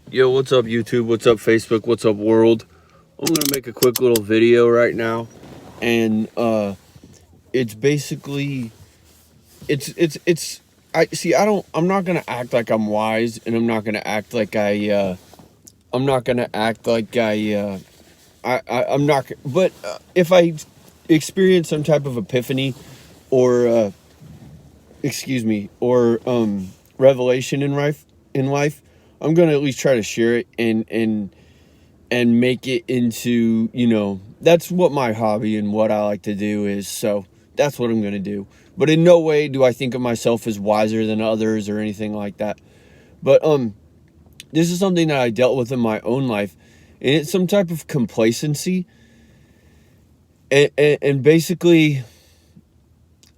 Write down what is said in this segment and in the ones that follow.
Yo, what's up YouTube? What's up Facebook? What's up world? I'm gonna make a quick little video right now, and it's basically it's I see. I'm not gonna act like I'm wise, and I'm not gonna act like I'm not gonna act like I'm not. But if I experience some type of epiphany, or excuse me, or revelation in life, I'm gonna at least try to share it and make it into, that's what my hobby and what I like to do is. So that's what I'm going to do. But in no way do I think of myself as wiser than others or anything like that. But this is something that I dealt with in my own life, and it's some type of complacency. And basically,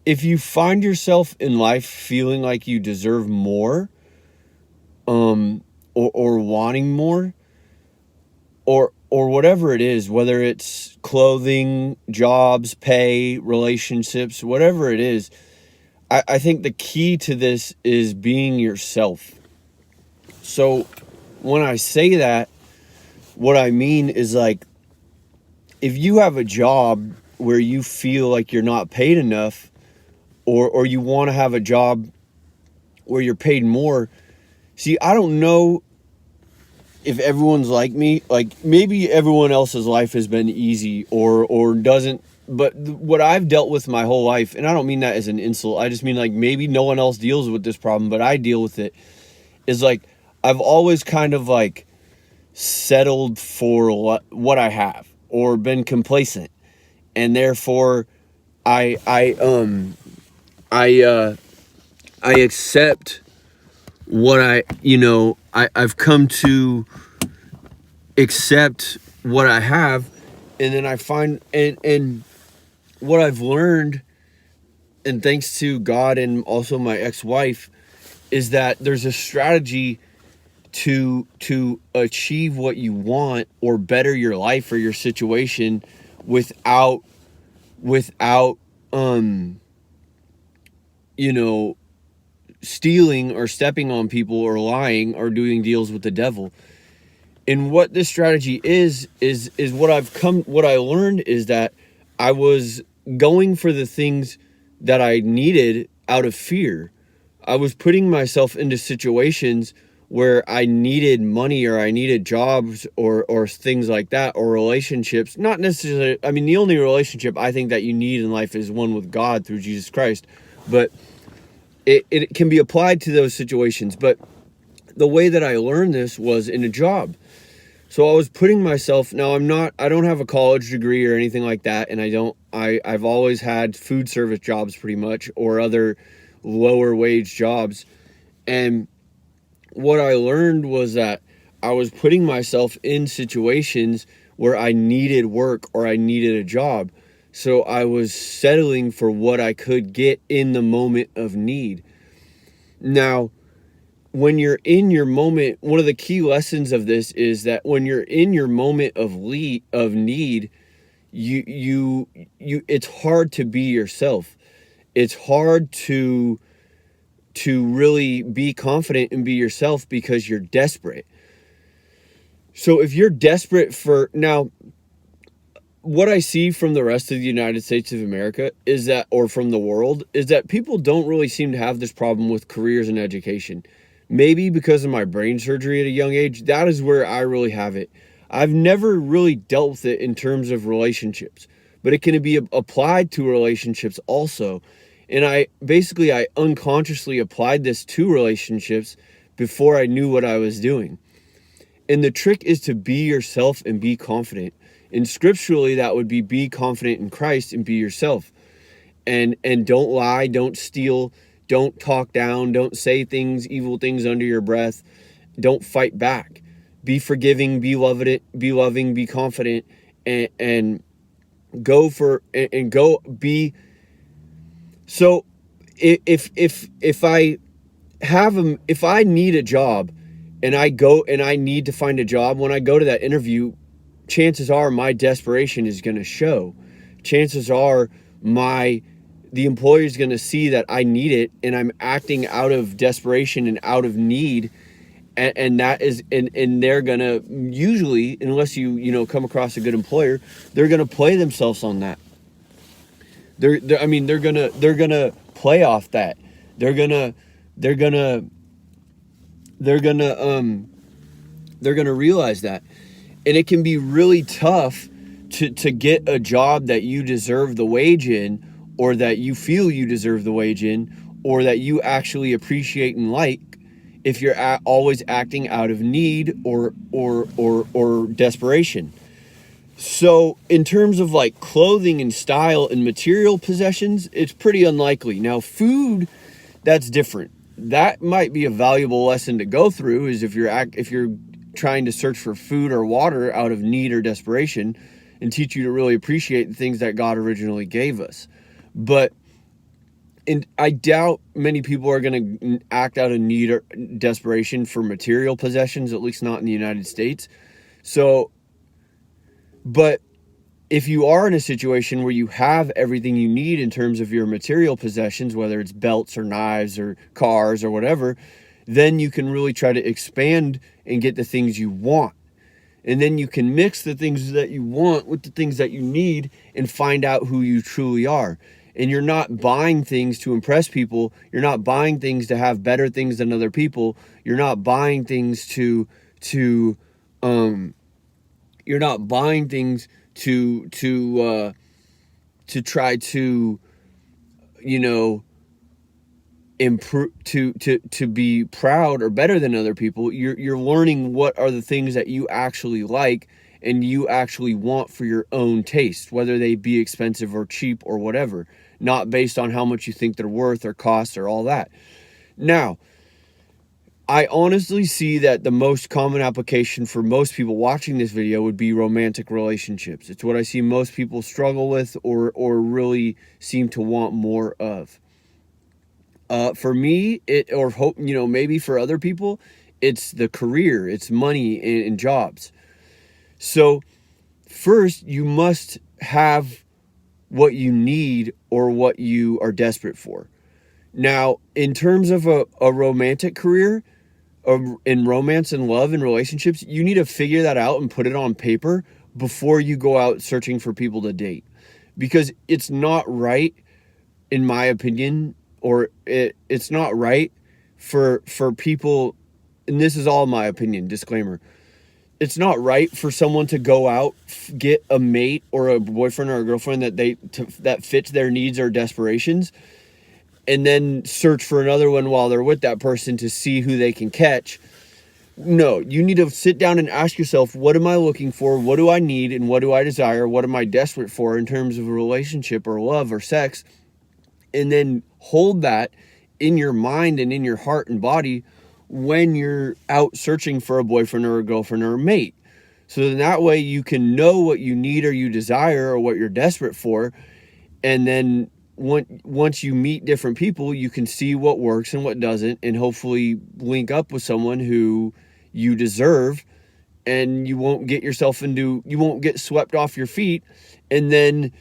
if you find yourself in life feeling like you deserve more, or wanting more, or whatever it is, whether it's clothing, jobs, pay, relationships, whatever it is, I think the key to this is being yourself. So when I say that, what I mean is, like, if you have a job where you feel like you're not paid enough, or you want to have a job where you're paid more. See, I don't know if everyone's like me. Like, maybe everyone else's life has been easy or doesn't, but what I've dealt with my whole life, and I don't mean that as an insult, I just mean, like, maybe no one else deals with this problem, but I deal with it, is like, I've always kind of like settled for what I have, or been complacent, and therefore I accept what I've come to accept what I have. And then I find, and what I've learned, and thanks to God and also my ex-wife, is that there's a strategy to achieve what you want or better your life or your situation without stealing or stepping on people or lying or doing deals with the devil. And what this strategy is what I learned is that I was going for the things that I needed out of fear. I was putting myself into situations where I needed money, or I needed jobs, or things like that, or relationships. Not necessarily, I mean, the only relationship I think that you need in life is one with God through Jesus Christ. But it can be applied to those situations. But the way that I learned this was in a job. So I was putting myself, now I don't have a college degree or anything like that. And I've always had food service jobs pretty much, or other lower wage jobs. And what I learned was that I was putting myself in situations where I needed work or I needed a job. So I was settling for what I could get in the moment of need. Now, when you're in your moment, one of the key lessons of this is that when you're in your moment of need, you it's hard to be yourself. It's hard to really be confident and be yourself because you're desperate. So if you're desperate for, now, what I see from the rest of the United States of America is that, or from the world, is that people don't really seem to have this problem with careers and education. Maybe because of my brain surgery at a young age, that is where I really have it. I've never really dealt with it in terms of relationships, but it can be applied to relationships also. And I unconsciously applied this to relationships before I knew what I was doing. And the trick is to be yourself and be confident. And scripturally, that would be confident in Christ and be yourself. And don't lie, don't steal, don't talk down, don't say evil things under your breath. Don't fight back. Be forgiving, be loving, be confident, and go for, and go be. So if I need a job, and I go and I need to find a job, when I go to that interview, chances are my desperation is going to show. Chances are the employer is going to see that I need it, and I'm acting out of desperation and out of need, and that is, and they're gonna usually, unless you come across a good employer, they're gonna play themselves on that. I mean, they're gonna play off that. They're gonna they're gonna they're gonna they're gonna realize that, and it can be really tough to get a job that you deserve the wage in, or that you feel you deserve the wage in, or that you actually appreciate and like, if you're always acting out of need or desperation. So in terms of like clothing and style and material possessions, it's pretty unlikely. Now food, that's different. That might be a valuable lesson to go through, is if you're trying to search for food or water out of need or desperation, and teach you to really appreciate the things that God originally gave us. But I doubt many people are going to act out of need or desperation for material possessions, at least not in the United States. So, but if you are in a situation where you have everything you need in terms of your material possessions, whether it's belts or knives or cars or whatever, then you can really try to expand and get the things you want. And then you can mix the things that you want with the things that you need and find out who you truly are. And you're not buying things to impress people. You're not buying things to have better things than other people. You're not buying things to you're not buying things to try to, improve, to be proud or better than other people. You're learning what are the things that you actually like and you actually want for your own taste, whether they be expensive or cheap or whatever, not based on how much you think they're worth or cost or all that. Now, I honestly see that the most common application for most people watching this video would be romantic relationships. It's what I see most people struggle with or really seem to want more of. For me, maybe for other people, it's the career, it's money and jobs. So first, you must have what you need or what you are desperate for. Now, in terms of a romantic career, in romance and love and relationships, you need to figure that out and put it on paper before you go out searching for people to date. Because it's not right, in my opinion, or it's not right for people, and this is all my opinion, disclaimer, it's not right for someone to go out, get a mate or a boyfriend or a girlfriend that fits their needs or desperations, and then search for another one while they're with that person to see who they can catch. No, you need to sit down and ask yourself, what am I looking for? What do I need? And what do I desire? What am I desperate for in terms of a relationship or love or sex? And then hold that in your mind and in your heart and body when you're out searching for a boyfriend or a girlfriend or a mate. So then that way you can know what you need or you desire or what you're desperate for. And then once you meet different people, you can see what works and what doesn't, and hopefully link up with someone who you deserve, and you won't get swept off your feet and then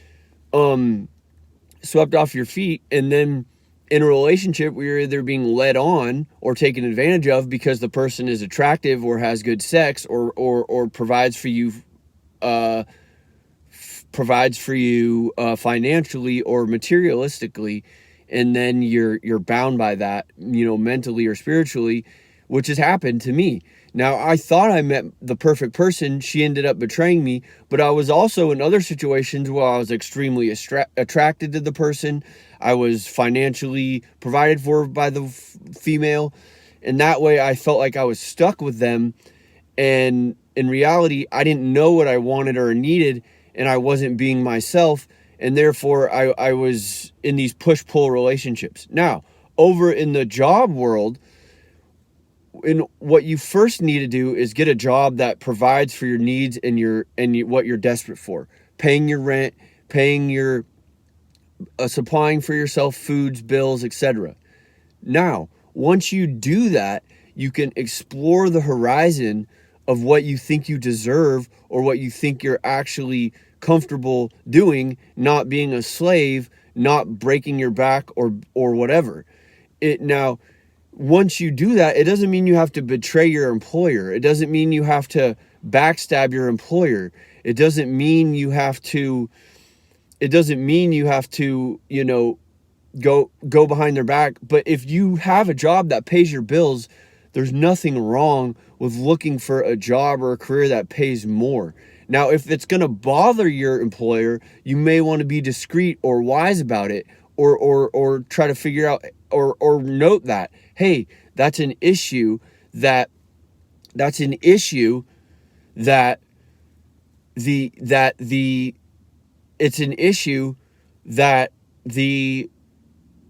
in a relationship where you're either being led on or taken advantage of because the person is attractive or has good sex or provides for you financially or materialistically, and then you're bound by that, mentally or spiritually, which has happened to me. Now, I thought I met the perfect person. She ended up betraying me, but I was also in other situations where I was extremely attracted to the person. I was financially provided for by the female, and that way I felt like I was stuck with them. And in reality, I didn't know what I wanted or needed, and I wasn't being myself, and therefore I was in these push-pull relationships. Now, over in the job world, what you first need to do is get a job that provides for your needs and what you're desperate for. Paying your rent, supplying for yourself foods, bills, etc. Now, once you do that, you can explore the horizon of what you think you deserve or what you think you're actually comfortable doing, not being a slave, not breaking your back or whatever. Now, once you do that, it doesn't mean you have to betray your employer. It doesn't mean you have to backstab your employer. It doesn't mean you have to, you know, go behind their back. But if you have a job that pays your bills, there's nothing wrong with looking for a job or a career that pays more. Now, if it's going to bother your employer, you may want to be discreet or wise about it, or try to figure out, or note that, hey, that's an issue that it's an issue that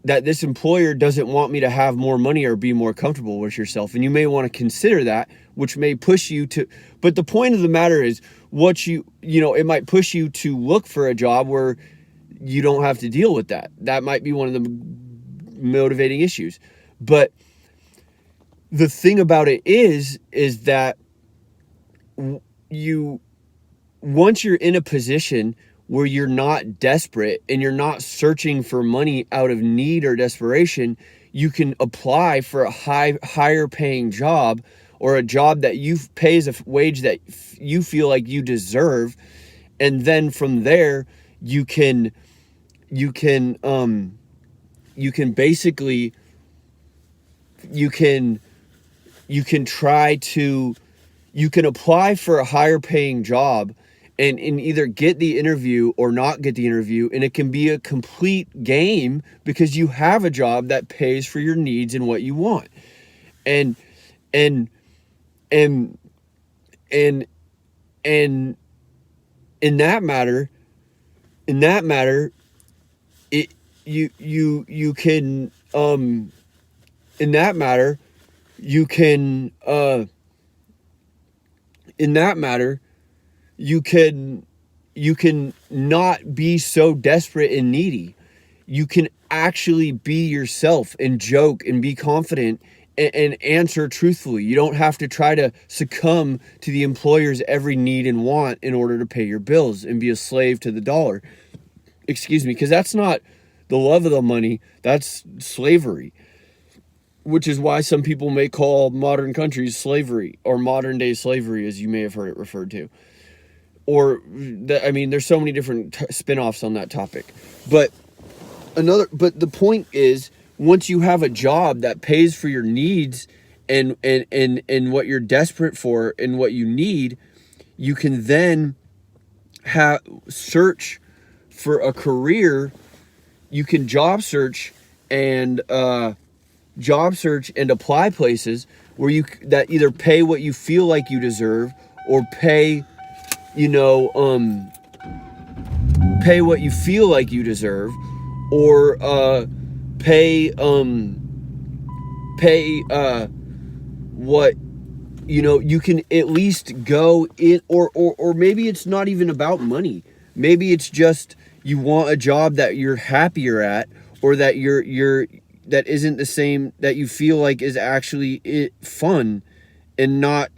this employer doesn't want me to have more money or be more comfortable with yourself. And you may want to consider that, which may push you to, but the point of the matter is it might push you to look for a job where you don't have to deal with that. That might be one of the motivating issues. But the thing about it is that once you're in a position where you're not desperate and you're not searching for money out of need or desperation, you can apply for a higher paying job, or a job that pays a wage that you feel like you deserve. And then from there, you can apply for a higher paying job and either get the interview or not get the interview. And it can be a complete game because you have a job that pays for your needs and what you want. And in that matter, you can not be so desperate and needy. You can actually be yourself and joke and be confident and answer truthfully. You don't have to try to succumb to the employer's every need and want in order to pay your bills and be a slave to the dollar. Excuse me, because that's not the love of the money, that's slavery. Which is why some people may call modern countries slavery, or modern day slavery, as you may have heard it referred to. There's so many different spin-offs on that topic. But the point is, once you have a job that pays for your needs and what you're desperate for and what you need, you can then search for a career. You can job search and apply places where that either pay what you feel like you deserve, or pay what you feel like you deserve, or what you can at least go in, or maybe it's not even about money. Maybe it's just you want a job that you're happier at, or that that isn't the same, that you feel like is actually fun and not,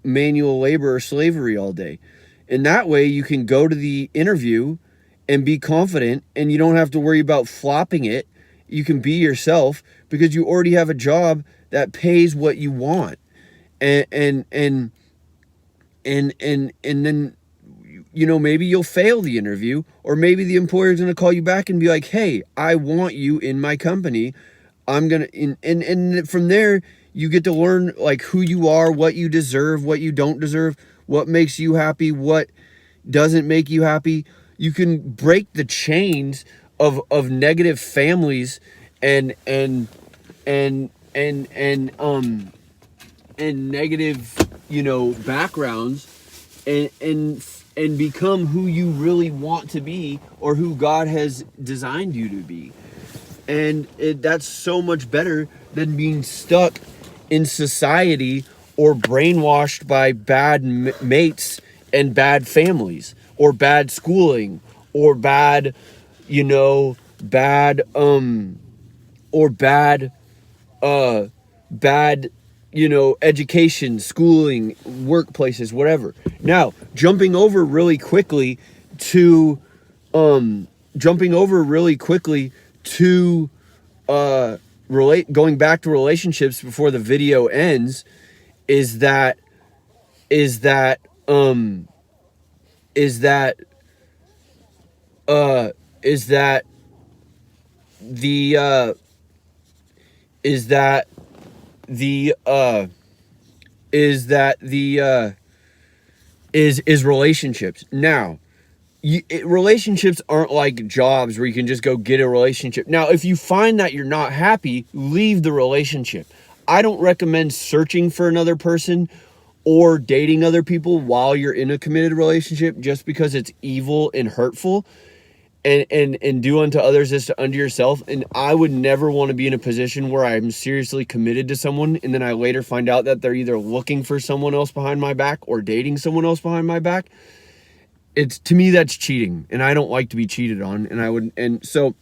manual labor or slavery all day. And that way you can go to the interview and be confident, and you don't have to worry about flopping it. You can be yourself because you already have a job that pays what you want. And then, maybe you'll fail the interview, or maybe the employer's going to call you back and be like, hey, I want you in my company. And from there, you get to learn like who you are, what you deserve, what you don't deserve, what makes you happy, what doesn't make you happy. You can break the chains of negative families and negative, backgrounds, and become who you really want to be, or who God has designed you to be. And that's so much better than being stuck in society or brainwashed by bad mates and bad families, or bad schooling, or bad education, schooling, workplaces, whatever. Now, jumping over really quickly to going back to relationships before the video ends, is that is that is that is that the is that the is relationships. Now, relationships aren't like jobs where you can just go get a relationship. Now, if you find that you're not happy, leave the relationship. I don't recommend searching for another person or dating other people while you're in a committed relationship, just because it's evil and hurtful. And do unto others as to unto yourself. And I would never want to be in a position where I'm seriously committed to someone and then I later find out that they're either looking for someone else behind my back or dating someone else behind my back. It's, to me, that's cheating, and I don't like to be cheated on. And so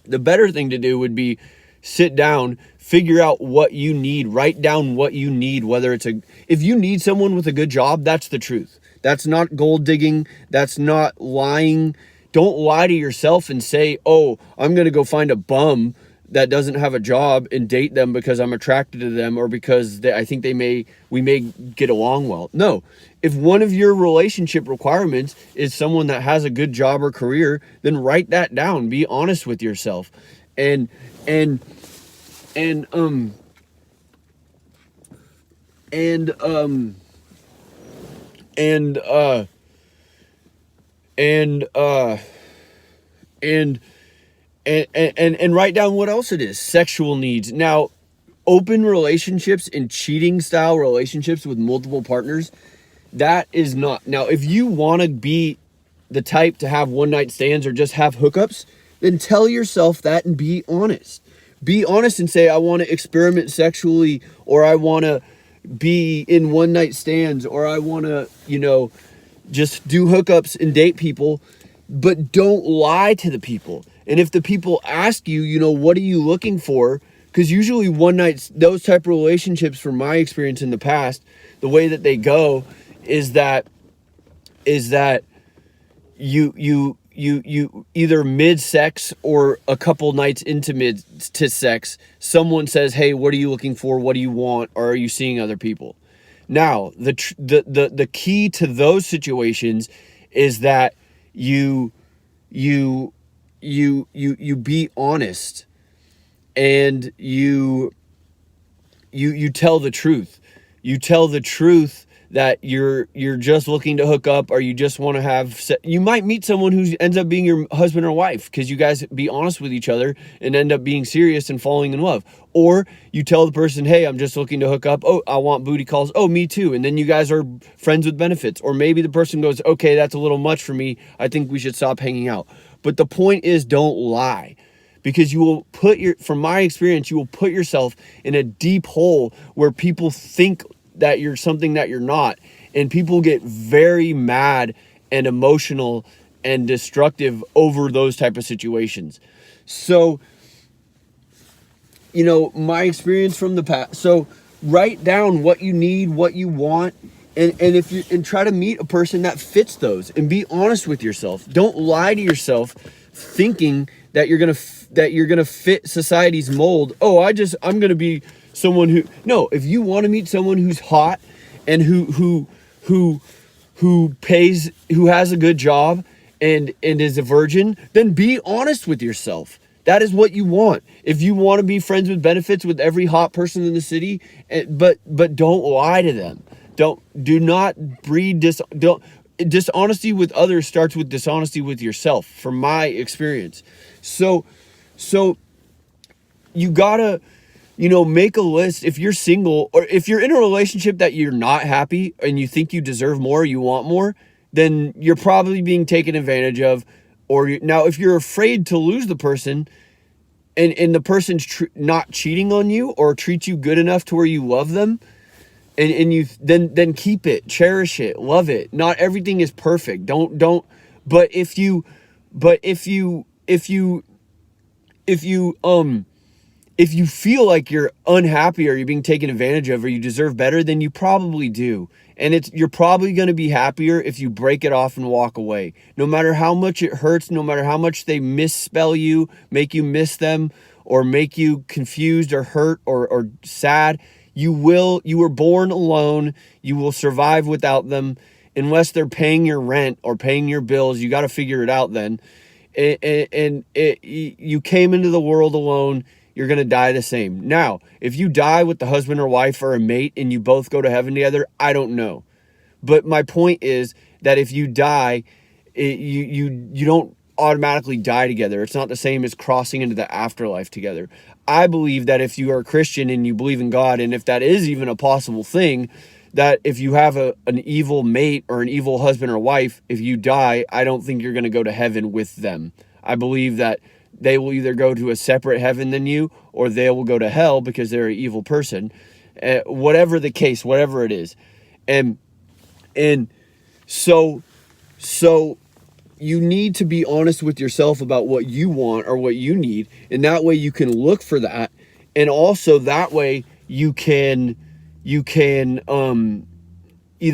the better thing to do would be sit down, figure out what you need, write down what you need, whether if you need someone with a good job, that's the truth. That's not gold digging. That's not lying. Don't lie to yourself and say, oh, I'm going to go find a bum that doesn't have a job and date them because I'm attracted to them or because I think we may get along well. No, if one of your relationship requirements is someone that has a good job or career, then write that down. Be honest with yourself. And write down what else it is. Sexual needs. Now, open relationships and cheating style relationships with multiple partners, that is not. Now, if you want to be the type to have one night stands or just have hookups, then tell yourself that and be honest. Be honest and say, I want to experiment sexually, or I want to be in one night stands, or I want to, just do hookups and date people, but don't lie to the people. And if the people ask you, what are you looking for? Because usually those type of relationships, from my experience in the past, the way that they go is that you either mid-sex or a couple nights into mid-to-sex, someone says, hey, what are you looking for? What do you want? Or are you seeing other people? Now, the key to those situations is that you be honest, and you tell the truth. You tell the truth that you're just looking to hook up, or you just want to have you might meet someone who ends up being your husband or wife, because you guys be honest with each other and end up being serious and falling in love. Or you tell the person, hey, I'm just looking to hook up. Oh, I want booty calls. Oh, me too. And then you guys are friends with benefits. Or maybe the person goes, okay, that's a little much for me. I think we should stop hanging out. But the point is, don't lie. Because you will from my experience, you will put yourself in a deep hole where people think that you're something that you're not. And people get very mad and emotional and destructive over those type of situations. So, my experience from the past. So write down what you need, what you want, and try to meet a person that fits those, and be honest with yourself. Don't lie to yourself thinking that you're going to fit society's mold. Oh, I'm going to be someone who, no, if you want to meet someone who's hot and who pays, who has a good job and is a virgin, then be honest with yourself. That is what you want. If you want to be friends with benefits with every hot person in the city, but don't lie to them. Do not breed dishonesty with others starts with dishonesty with yourself, from my experience. So you gotta, make a list. If you're single, or if you're in a relationship that you're not happy and you think you deserve more, you want more, then you're probably being taken advantage of. Now, if you're afraid to lose the person, and the person's not cheating on you or treats you good enough to where you love them, and you then keep it, cherish it, love it. Not everything is perfect. But if you feel like you're unhappy or you're being taken advantage of or you deserve better, then you probably do. And you're probably going to be happier if you break it off and walk away. No matter how much it hurts, no matter how much they misspell you, make you miss them, or make you confused or hurt or sad. You were born alone. You will survive without them unless they're paying your rent or paying your bills. You got to figure it out then. You came into the world alone. You're going to die the same. Now, if you die with the husband or wife or a mate and you both go to heaven together, I don't know. But my point is that if you die, you don't automatically die together. It's not the same as crossing into the afterlife together. I believe that if you are a Christian and you believe in God, and if that is even a possible thing, that if you have an evil mate or an evil husband or wife, if you die, I don't think you're going to go to heaven with them. I believe that they will either go to a separate heaven than you, or they will go to hell because they're an evil person. Whatever the case, whatever it is. And so you need to be honest with yourself about what you want or what you need. And that way you can look for that. And also that way you can either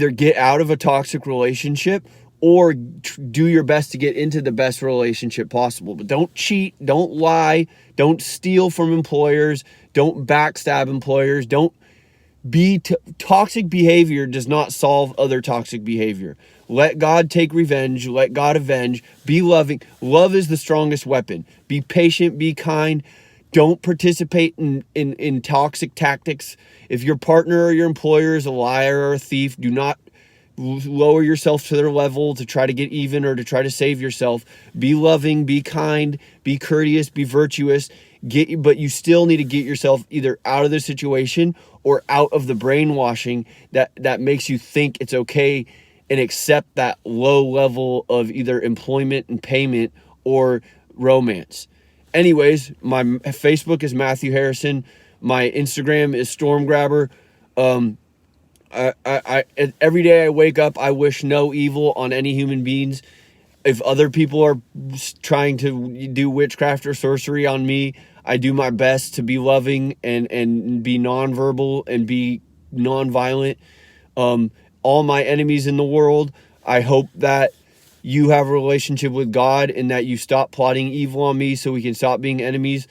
get out of a toxic relationship or do your best to get into the best relationship possible. But don't cheat, don't lie, don't steal from employers, don't backstab employers, don't be toxic behavior does not solve other toxic behavior. Let God take revenge. Let God avenge. Be loving. Love is the strongest weapon. Be patient. Be kind. Don't participate in toxic tactics. If your partner or your employer is a liar or a thief, do not lower yourself to their level to try to get even or to try to save yourself. Be loving. Be kind. Be courteous. Be virtuous. But you still need to get yourself either out of the situation or out of the brainwashing that makes you think it's okay and accept that low level of either employment and payment or romance. Anyways, my Facebook is Matthew Harrison. My Instagram is Stormgrabber. Every day I wake up, I wish no evil on any human beings. If other people are trying to do witchcraft or sorcery on me, I do my best to be loving and be nonverbal and be nonviolent. All my enemies in the world, I hope that you have a relationship with God and that you stop plotting evil on me so we can stop being enemies.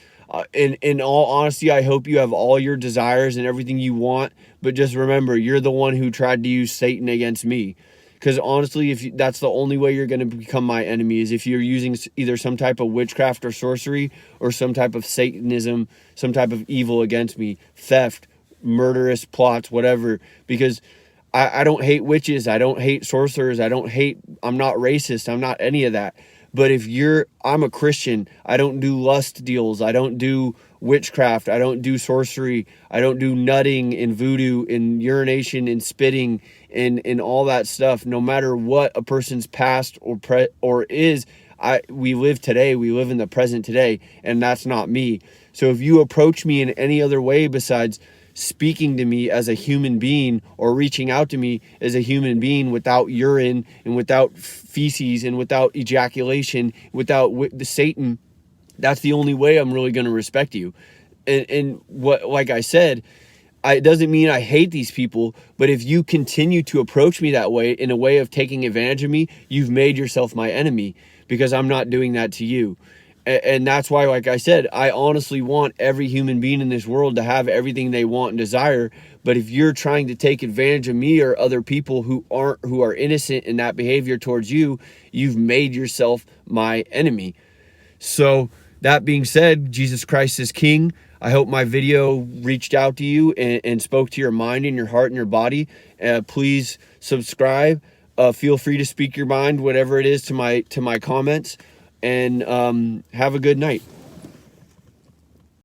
In all honesty, I hope you have all your desires and everything you want, but just remember, you're the one who tried to use Satan against me. Because honestly, that's the only way you're going to become my enemy is if you're using either some type of witchcraft or sorcery or some type of Satanism, some type of evil against me, theft, murderous plots, whatever. Because I don't hate witches. I don't hate sorcerers. I'm not racist. I'm not any of that. But I'm a Christian. I don't do lust deals. I don't do witchcraft. I don't do sorcery. I don't do nutting and voodoo and urination and spitting and all that stuff. No matter what a person's past or is, we live today. We live in the present today, and that's not me. So if you approach me in any other way besides speaking to me as a human being or reaching out to me as a human being without urine and without feces and without ejaculation, without the Satan, that's the only way I'm really going to respect you. And what, like I said, it doesn't mean I hate these people, but if you continue to approach me that way, in a way of taking advantage of me, you've made yourself my enemy because I'm not doing that to you. And that's why, like I said, I honestly want every human being in this world to have everything they want and desire. But if you're trying to take advantage of me or other people who are innocent in that behavior towards you, you've made yourself my enemy. So that being said, Jesus Christ is King. I hope my video reached out to you and spoke to your mind and your heart and your body. Please subscribe. Feel free to speak your mind, whatever it is, to my comments. And have a good night.